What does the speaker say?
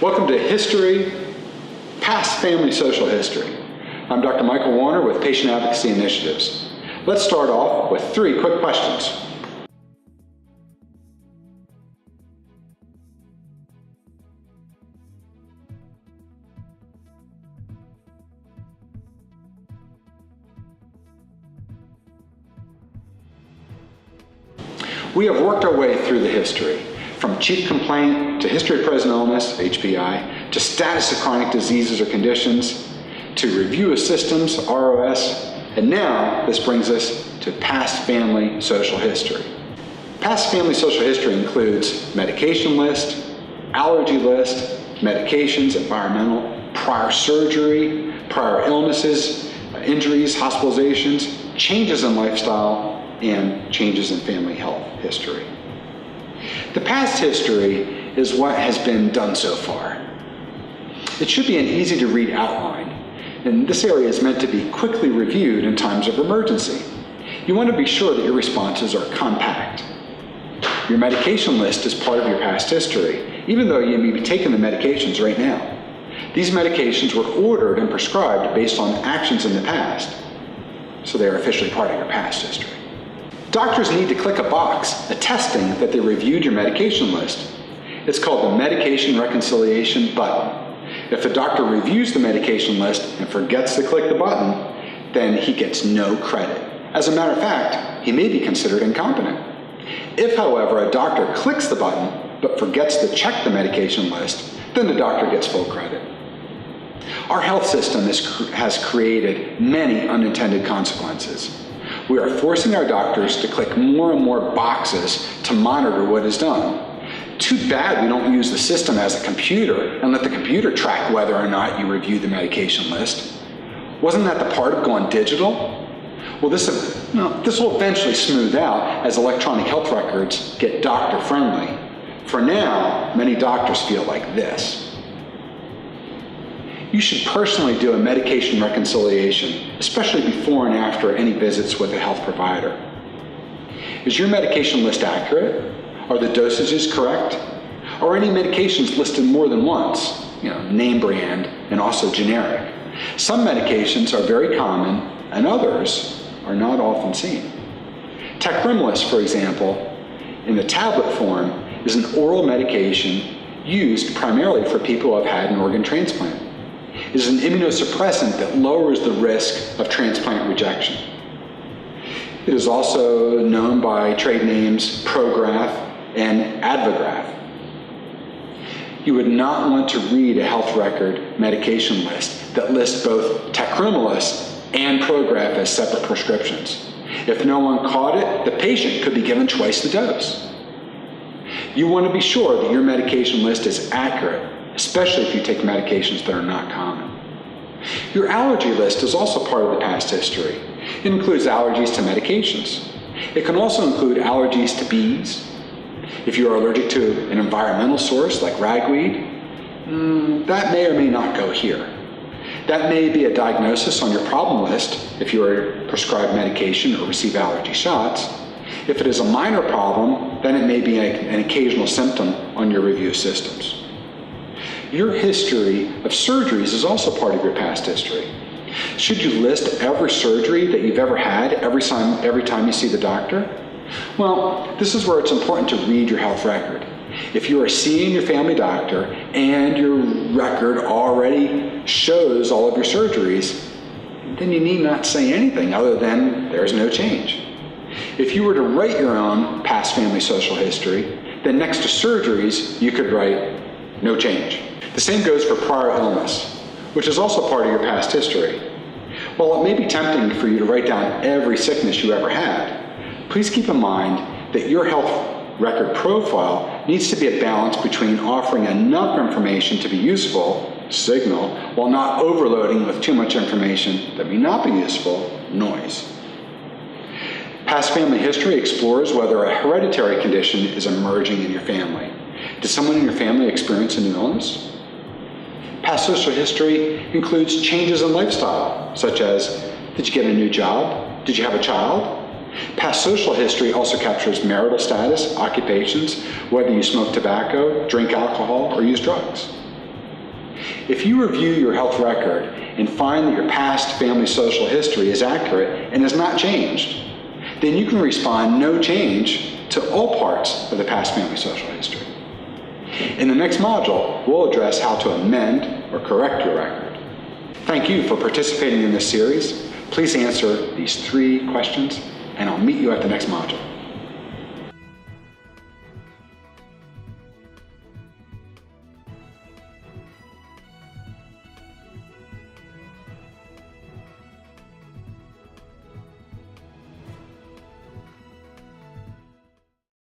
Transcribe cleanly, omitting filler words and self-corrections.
Welcome to History, Past Family Social History. I'm Dr. Michael Warner with Patient Advocacy Initiatives. Let's start off with 3 quick questions. We have worked our way through the history, from chief complaint to history of present illness, HPI, to status of chronic diseases or conditions, to review of systems, ROS, and now this brings us to past family social history. Past family social history includes medication list, allergy list, medications, environmental, prior surgery, prior illnesses, injuries, hospitalizations, changes in lifestyle, and changes in family health history. The past history is what has been done so far. It should be an easy to read outline, and this area is meant to be quickly reviewed in times of emergency. You want to be sure that your responses are compact. Your medication list is part of your past history, even though you may be taking the medications right now. These medications were ordered and prescribed based on actions in the past, so they are officially part of your past history. Doctors need to click a box attesting that they reviewed your medication list. It's called the medication reconciliation button. If a doctor reviews the medication list and forgets to click the button, then he gets no credit. As a matter of fact, he may be considered incompetent. If, however, a doctor clicks the button but forgets to check the medication list, then the doctor gets full credit. Our health system has created many unintended consequences. We are forcing our doctors to click more and more boxes to monitor what is done. Too bad we don't use the system as a computer and let the computer track whether or not you review the medication list. Wasn't that the part of going digital? Well, this will eventually smooth out as electronic health records get doctor-friendly. For now, many doctors feel like this. You should personally do a medication reconciliation, especially before and after any visits with a health provider. Is your medication list accurate? Are the dosages correct? Are any medications listed more than once? Name brand and also generic. Some medications are very common and others are not often seen. Tacrolimus, for example, in the tablet form, is an oral medication used primarily for people who have had an organ transplant. It is an immunosuppressant that lowers the risk of transplant rejection. It is also known by trade names Prograf and Advocacy. You would not want to read a health record medication list that lists both tacrolimus and Prograf as separate prescriptions. If no one caught it, the patient could be given twice the dose. You want to be sure that your medication list is accurate, especially if you take medications that are not common. Your allergy list is also part of the past history. It includes allergies to medications. It can also include allergies to bees. If you are allergic to an environmental source like ragweed, that may or may not go here. That may be a diagnosis on your problem list if you are prescribed medication or receive allergy shots. If it is a minor problem, then it may be an occasional symptom on your review systems. Your history of surgeries is also part of your past history. Should you list every surgery that you've ever had every time you see the doctor? Well, this is where it's important to read your health record. If you are seeing your family doctor and your record already shows all of your surgeries, then you need not say anything other than there's no change. If you were to write your own past family social history, then next to surgeries, you could write no change. The same goes for prior illness, which is also part of your past history. While it may be tempting for you to write down every sickness you ever had, please keep in mind that your health record profile needs to be a balance between offering enough information to be useful, signal, while not overloading with too much information that may not be useful, noise. Past family history explores whether a hereditary condition is emerging in your family. Does someone in your family experience a new illness? Past social history includes changes in lifestyle, such as, did you get a new job? Did you have a child? Past social history also captures marital status, occupations, whether you smoke tobacco, drink alcohol, or use drugs. If you review your health record and find that your past family social history is accurate and has not changed, then you can respond no change to all parts of the past family social history. In the next module, we'll address how to amend or correct your record. Thank you for participating in this series. Please answer these 3 questions, and I'll meet you at the next module.